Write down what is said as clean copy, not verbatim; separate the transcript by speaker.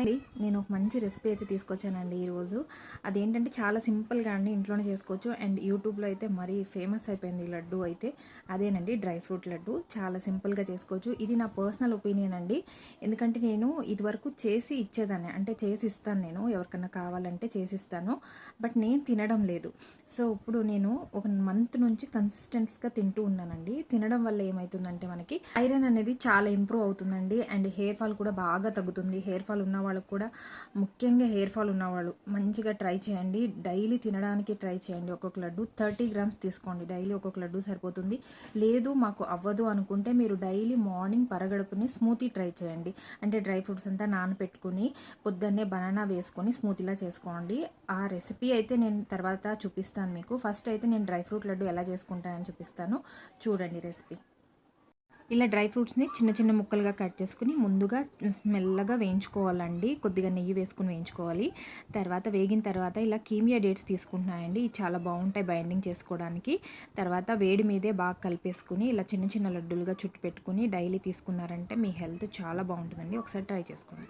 Speaker 1: అండి నేను ఒక మంచి రెసిపీ అయితే తీసుకొచ్చానండి ఈరోజు. అదేంటంటే చాలా సింపుల్గా అండి ఇంట్లోనే చేసుకోవచ్చు. అండ్ యూట్యూబ్లో అయితే మరీ ఫేమస్ అయిపోయింది ఈ లడ్డు అయితే. అదేనండి డ్రై ఫ్రూట్ లడ్డు. చాలా సింపుల్గా చేసుకోవచ్చు. ఇది నా పర్సనల్ ఒపీనియన్ అండి. ఎందుకంటే నేను ఇదివరకు చేసి ఇచ్చేదాన్ని, అంటే చేసి ఇస్తాను, నేను ఎవరికన్నా కావాలంటే చేసి ఇస్తాను. బట్ నేను తినడం లేదు. సో ఇప్పుడు నేను ఒక మంత్ నుంచి కన్సిస్టెన్స్గా తింటూ ఉన్నానండి. తినడం వల్ల ఏమవుతుందంటే మనకి ఐరన్ అనేది చాలా ఇంప్రూవ్ అవుతుందండి. అండ్ హెయిర్ ఫాల్ కూడా బాగా తగ్గుతుంది. హెయిర్ ఫాల్ ఉన్న వాళ్ళకు కూడా, ముఖ్యంగా హెయిర్ ఫాల్ ఉన్నవాళ్ళు మంచిగా ట్రై చేయండి. డైలీ తినడానికి ట్రై చేయండి. ఒక్కొక్క లడ్డు 30 గ్రామ్స్ తీసుకోండి. డైలీ ఒక్కొక్క లడ్డు సరిపోతుంది. లేదు మాకు అవ్వదు అనుకుంటే మీరు డైలీ మార్నింగ్ పరగడుపుని స్మూతీ ట్రై చేయండి. అంటే డ్రై ఫ్రూట్స్ అంతా నానబెట్టుకుని పొద్దున్నే బనానా వేసుకొని స్మూతీలా చేసుకోండి. ఆ రెసిపీ అయితే నేను తర్వాత చూపిస్తాను మీకు. ఫస్ట్ అయితే నేను డ్రై ఫ్రూట్ లడ్డు ఎలా చేసుకుంటానని చూపిస్తాను, చూడండి రెసిపీ. ఇలా డ్రై ఫ్రూట్స్ని చిన్న చిన్న ముక్కలుగా కట్ చేసుకుని ముందుగా మెల్లగా వేయించుకోవాలండి. కొద్దిగా నెయ్యి వేసుకుని వేయించుకోవాలి. తర్వాత వేగిన తర్వాత ఇలా కీమియా డేట్స్ తీసుకుంటున్నాయండి. ఇవి చాలా బాగుంటాయి బైండింగ్ చేసుకోవడానికి. తర్వాత వేడి మీదే బాగా కలిపేసుకుని ఇలా చిన్న చిన్న లడ్డూలుగా చుట్టు పెట్టుకుని డైలీ తీసుకున్నారంటే మీ హెల్త్ చాలా బాగుంటుందండి. ఒకసారి ట్రై చేసుకోండి.